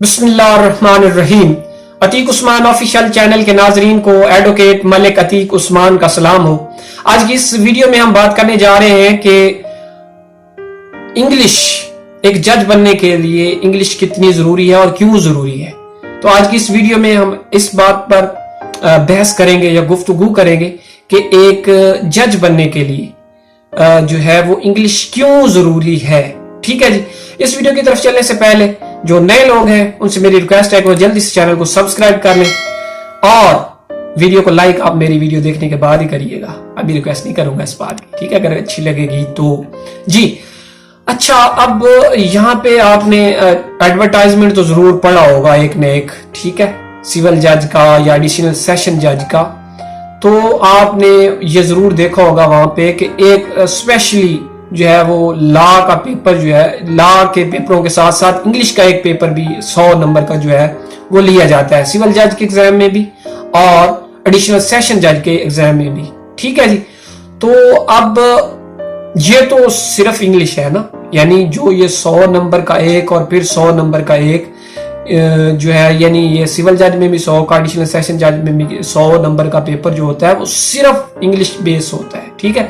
बिस्मिल्लाहिर्रहमानिर्रहीम। Atiq Usman official channel के नाजरीन को एडवोकेट मलिक अतीक उस्मान का सलाम हो। आज की इस वीडियो में हम बात करने जा रहे हैं कि इंग्लिश, एक जज बनने के लिए इंग्लिश कितनी जरूरी है और क्यों जरूरी है। तो आज की इस वीडियो में हम इस बात पर बहस करेंगे या गुफ्तगू करेंगे कि एक जज बनने के लिए जो है वो इंग्लिश क्यों जरूरी है। ठीक है जी। इस वीडियो की तरफ चलने से पहले जो नए लोग हैं उनसे मेरी रिक्वेस्ट है कि वो जल्दी से चैनल को सब्सक्राइब कर लें और वीडियो को लाइक आप मेरी वीडियो देखने के बाद ही करिएगा। अभी रिक्वेस्ट नहीं करूंगा इस बात की, ठीक है, अगर अच्छी लगेगी तो जी। अच्छा, अब यहाँ पे आपने एडवर्टाइजमेंट तो जरूर पढ़ा होगा एक न एक, ठीक है, सिविल जज का या एडिशनल सेशन जज का। तो आपने ये जरूर देखा होगा वहां पे कि एक स्पेशली जो है वो लॉ का पेपर जो है, लॉ के पेपरों के साथ साथ इंग्लिश का एक पेपर भी 100 नंबर का जो है वो लिया जाता है, सिविल जज के एग्जाम में भी और एडिशनल सेशन जज के एग्जाम में भी। ठीक है जी। तो अब ये तो सिर्फ इंग्लिश है ना, यानी जो ये 100 नंबर का एक और फिर 100 नंबर का एक जो है, यानी ये सिविल जज में भी 100 का, एडिशनल सेशन जज में भी 100 नंबर का पेपर जो होता है वो सिर्फ इंग्लिश बेस होता है। ठीक है,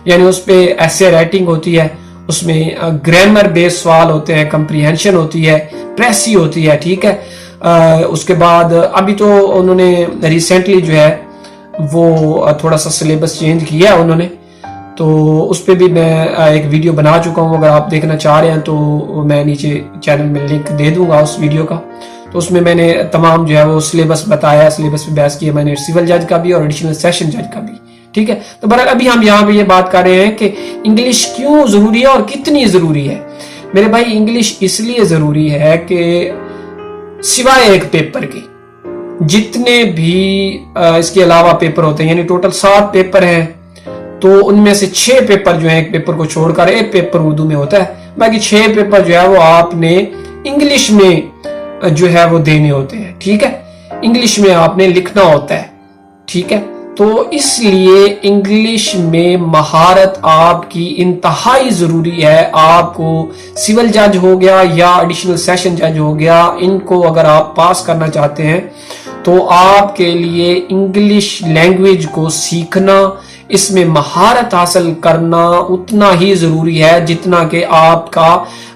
यानी उस पे ऐसे राइटिंग होती है, उसमें ग्रामर बेस्ड सवाल होते हैं, कंप्रीहेंशन होती है, प्रेसी होती है। ठीक है। उसके बाद अभी तो उन्होंने रिसेंटली जो है वो थोड़ा सा सिलेबस चेंज किया है उन्होंने, तो उस पे भी मैं एक वीडियो बना चुका हूँ। अगर आप देखना चाह रहे हैं तो मैं नीचे चैनल में लिंक दे दूंगा उस वीडियो का। तो उसमें मैंने तमाम जो है वो सिलेबस बताया, सिलेबस पे बहस किया मैंने, सिविल जज का भी और एडिशनल सेशन जज का भी। ठीक है। तो बहरहाल अभी हम यहाँ पे ये बात कर रहे हैं कि इंग्लिश क्यों जरूरी है और कितनी जरूरी है। मेरे भाई, इंग्लिश इसलिए जरूरी है कि सिवाय एक पेपर के जितने भी इसके अलावा पेपर होते हैं, यानी टोटल 7 पेपर हैं, तो उनमें से 6 पेपर जो है, एक पेपर को छोड़कर एक पेपर उर्दू में होता है, बाकी 6 पेपर जो है वो आपने इंग्लिश में जो है वो देने होते हैं। ठीक है, इंग्लिश में आपने लिखना होता है। ठीक है, तो इसलिए इंग्लिश में महारत आपकी इंतहाई जरूरी है। आपको सिविल जज हो गया या एडिशनल सेशन जज हो गया, इनको अगर आप पास करना चाहते हैं तो आपके लिए इंग्लिश लैंग्वेज को सीखना, इसमें महारत हासिल करना उतना ही जरूरी है जितना कि आपका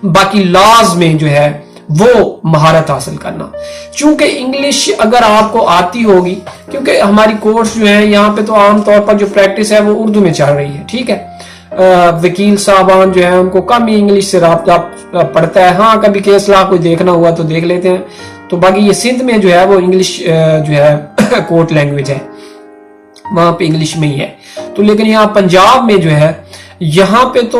बाकी लॉज में जो है वो महारत हासिल करना। चूंकि इंग्लिश अगर आपको आती होगी, क्योंकि हमारी कोर्स जो है यहाँ पे तो आमतौर पर जो प्रैक्टिस है वो उर्दू में चल रही है। ठीक है। वकील साहबान जो है उनको कम ही इंग्लिश से राब्ता पड़ता है। हाँ, कभी केस ला कोई देखना हुआ तो देख लेते हैं, तो बाकी ये सिंध में जो है वो इंग्लिश जो है कोर्ट लैंग्वेज है, वहां पे इंग्लिश में ही है। तो लेकिन यहाँ पंजाब में जो है यहाँ पे तो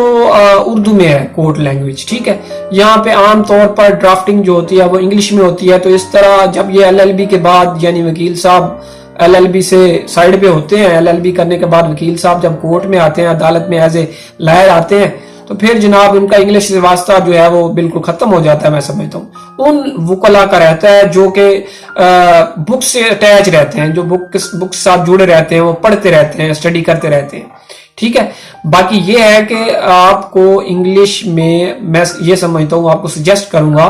उर्दू में है कोर्ट लैंग्वेज। ठीक है, यहाँ पे आमतौर पर ड्राफ्टिंग जो होती है वो इंग्लिश में होती है। तो इस तरह जब ये एलएलबी के बाद, यानी वकील साहब एलएलबी से साइड पे होते हैं, एलएलबी करने के बाद वकील साहब जब कोर्ट में आते हैं, अदालत में एज ए लायर आते हैं, तो फिर जनाब उनका इंग्लिश से वास्ता जो है वो बिल्कुल खत्म हो जाता है। मैं समझता हूँ उन वकला का रहता है जो कि बुक से अटैच रहते हैं, जो बुक के साथ जुड़े रहते हैं, वो पढ़ते रहते हैं, स्टडी करते रहते हैं। ठीक है। बाकी ये है कि आपको इंग्लिश में, मैं ये समझता हूँ, आपको सजेस्ट करूंगा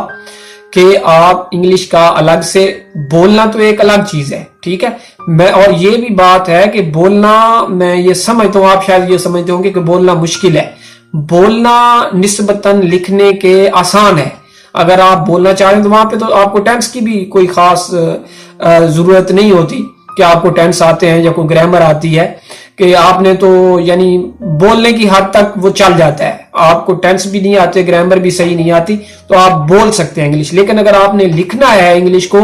कि आप इंग्लिश का अलग से बोलना तो एक अलग चीज है। ठीक है, मैं, और ये भी बात है कि बोलना, मैं ये समझता हूँ, आप शायद ये समझते होंगे कि बोलना मुश्किल है। बोलना निस्बतन लिखने के आसान है। अगर आप बोलना चाह रहे हैं तो वहां पे तो आपको टेंस की भी कोई खास जरूरत नहीं होती कि आपको टेंस आते हैं या कोई ग्रामर आती है, कि आपने तो यानी बोलने की हद तक वो चल जाता है। आपको टेंस भी नहीं आते, ग्रामर भी सही नहीं आती, तो आप बोल सकते हैं इंग्लिश। लेकिन अगर आपने लिखना है इंग्लिश को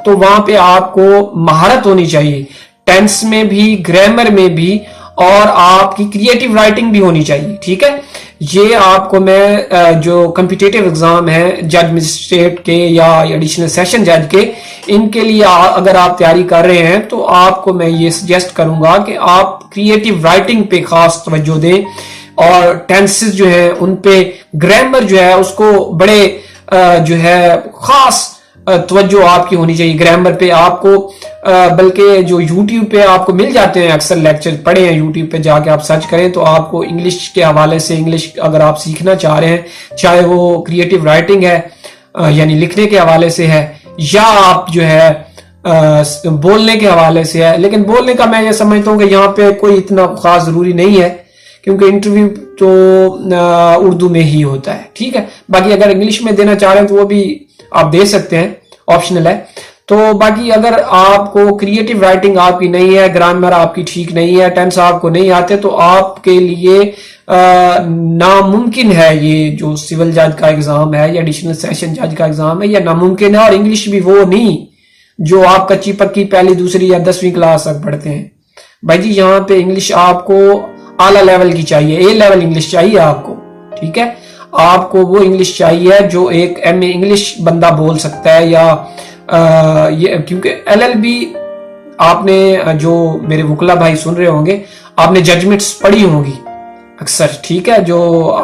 तो वहां पे आपको महारत होनी चाहिए, टेंस में भी, ग्रामर में भी, और आपकी क्रिएटिव राइटिंग भी होनी चाहिए। ठीक है, ये आपको मैं जो कॉम्पिटिटिव एग्जाम है जज मजिस्ट्रेट के या एडिशनल सेशन जज के, इनके लिए अगर आप तैयारी कर रहे हैं तो आपको मैं ये सजेस्ट करूंगा कि आप क्रिएटिव राइटिंग पे खास तवज्जो दें, और टेंसेस जो है उन पे, ग्रामर जो है उसको बड़े जो है खास तवज्जो आपकी होनी चाहिए ग्रामर पे। आपको बल्कि जो यूट्यूब पे आपको मिल जाते हैं, अक्सर लेक्चर पढ़े हैं यूट्यूब पे, जाके आप सर्च करें तो आपको इंग्लिश के हवाले से, इंग्लिश अगर आप सीखना चाह रहे हैं, चाहे वो क्रिएटिव राइटिंग है, یعنی لکھنے کے حوالے سے ہے یا آپ جو ہے بولنے کے حوالے سے ہے. لیکن بولنے کا میں یہ سمجھتا ہوں کہ یہاں پہ کوئی اتنا خاص ضروری نہیں ہے کیونکہ انٹرویو تو اردو میں ہی ہوتا ہے. ٹھیک ہے, باقی اگر انگلش میں دینا چاہ رہے ہیں تو وہ بھی آپ دے سکتے ہیں, آپشنل ہے. تو باقی اگر آپ کو کریٹو رائٹنگ آپ کی نہیں ہے, گرامر آپ کی ٹھیک نہیں ہے, ٹینس آپ کو نہیں آتے, تو آپ کے لیے ناممکن ہے یہ جو سول جج کا ایگزام ہے یا ایڈیشنل سیشن جج کا ایگزام ہے, یہ ناممکن ہے. اور انگلش بھی وہ نہیں جو آپ کچی پکی پہلی دوسری یا 10ویں کلاس تک پڑھتے ہیں. بھائی جی یہاں پہ انگلش آپ کو اعلیٰ لیول کی چاہیے, اے لیول انگلش چاہیے آپ کو. ٹھیک ہے, آپ کو وہ انگلش چاہیے جو ایک ایم اے انگلش بندہ بول سکتا ہے, یا کیونکہ ایل ایل بی آپ نے, جو میرے وکلا بھائی سن رہے ہوں گے, آپ نے ججمنٹس پڑھی ہوں گی اکثر. ٹھیک ہے, جو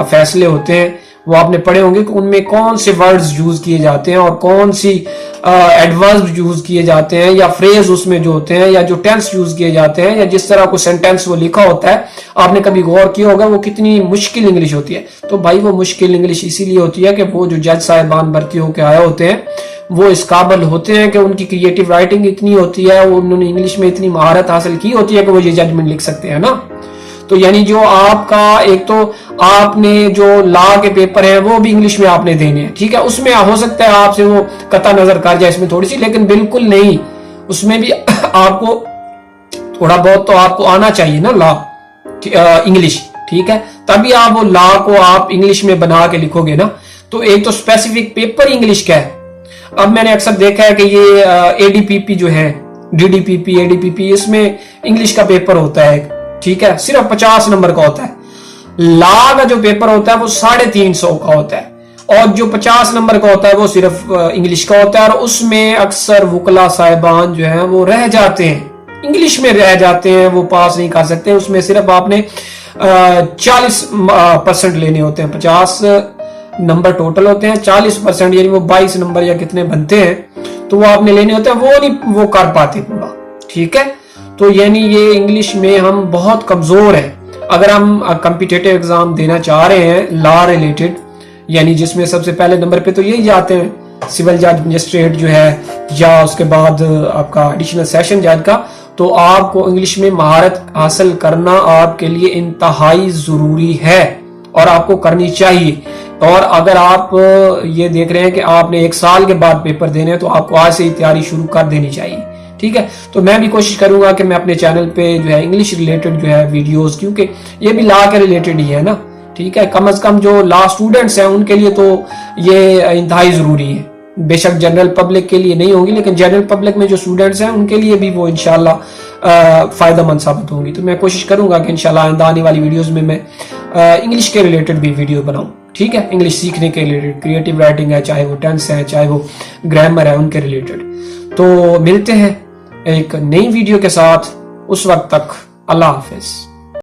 فیصلے ہوتے ہیں وہ آپ نے پڑھے ہوں گے کہ ان میں کون سے ورڈز یوز کیے جاتے ہیں اور کون سی ایڈورب یوز کیے جاتے ہیں, یا فریز اس میں جو ہوتے ہیں, یا جو ٹینس یوز کیے جاتے ہیں, یا جس طرح کو سینٹینس وہ لکھا ہوتا ہے. آپ نے کبھی غور کیا ہوگا وہ کتنی مشکل انگلش ہوتی ہے. تو بھائی وہ مشکل انگلش اسی لیے ہوتی ہے کہ وہ جو جج صاحبان بھرتی ہو کے آئے ہوتے ہیں وہ اس قابل ہوتے ہیں کہ ان کی کریٹو رائٹنگ اتنی ہوتی ہے, انہوں نے انگلش میں اتنی مہارت حاصل کی ہوتی ہے کہ وہ یہ ججمنٹ لکھ سکتے ہیں نا. تو یعنی جو آپ کا ایک تو آپ نے جو لا کے پیپر ہیں وہ بھی انگلش میں آپ نے دینے ہیں. ٹھیک ہے, اس میں ہو سکتا ہے آپ سے وہ قطع نظر کر جائے اس میں تھوڑی سی, لیکن بالکل نہیں, اس میں بھی آپ کو تھوڑا بہت تو آپ کو آنا چاہیے نا لا انگلش. ٹھیک ہے, تبھی آپ وہ لا کو آپ انگلش میں بنا کے لکھو گے نا. تو ایک تو اسپیسیفک پیپر انگلش کا ہے. اب میں نے اکثر دیکھا ہے کہ یہ اے ڈی پی پی جو ہے, ڈی ڈی پی پی, اے ڈی پی پی, اس میں انگلش کا پیپر ہوتا ہے. ٹھیک ہے, صرف 50 نمبر کا ہوتا ہے. لا کا جو پیپر ہوتا ہے وہ 350 کا ہوتا ہے, اور جو 50 نمبر کا ہوتا ہے وہ صرف انگلش کا ہوتا ہے. اور اس میں اکثر وکلا صاحبان جو ہیں وہ رہ جاتے ہیں, انگلش میں رہ جاتے ہیں, وہ پاس نہیں کر سکتے. اس میں صرف آپ نے 40% لینے ہوتے ہیں. 50 نمبر ٹوٹل ہوتے ہیں, 40% یعنی وہ 22 نمبر یا کتنے بنتے ہیں, تو وہ آپ نے لینے ہوتے ہیں, وہ نہیں وہ کر پاتے پورا. ٹھیک ہے, تو یعنی یہ انگلش میں ہم بہت کمزور ہیں. اگر ہم کمپیٹیٹو ایگزام دینا چاہ رہے ہیں لا ریلیٹڈ, یعنی جس میں سب سے پہلے نمبر پہ تو یہی جاتے ہیں سول جج مجسٹریٹ جو ہے, یا اس کے بعد آپ کا ایڈیشنل سیشن جج کا, تو آپ کو انگلش میں مہارت حاصل کرنا آپ کے لیے انتہائی ضروری ہے اور آپ کو کرنی چاہیے. اور اگر آپ یہ دیکھ رہے ہیں کہ آپ نے 1 سال کے بعد پیپر دینے ہیں, تو آپ کو آج سے ہی تیاری شروع کر دینی چاہیے. ٹھیک ہے, تو میں بھی کوشش کروں گا کہ میں اپنے چینل پہ جو ہے انگلش ریلیٹڈ جو ہے ویڈیوز, کیونکہ یہ بھی لا کے ریلیٹڈ ہی ہے نا. ٹھیک ہے, کم از کم جو لا اسٹوڈنٹس ہیں ان کے لیے تو یہ انتہائی ضروری ہے. بے شک جنرل پبلک کے لیے نہیں ہوگی, لیکن جنرل پبلک میں جو اسٹوڈنٹس ہیں ان کے لیے بھی وہ انشاءاللہ فائدہ مند ثابت ہوگی. تو میں کوشش کروں گا کہ انشاءاللہ آئندہ آنے والی ویڈیوز میں انگلش کے ریلیٹڈ بھی ویڈیو بناؤں. ٹھیک ہے, انگلش سیکھنے کے ریلیٹڈ, کریٹو رائٹنگ ہے, چاہے وہ ٹینس ہے, چاہے وہ گرامر ہے, ان کے ریلیٹڈ. تو ملتے ہیں ایک نئی ویڈیو کے ساتھ, اس وقت تک اللہ حافظ.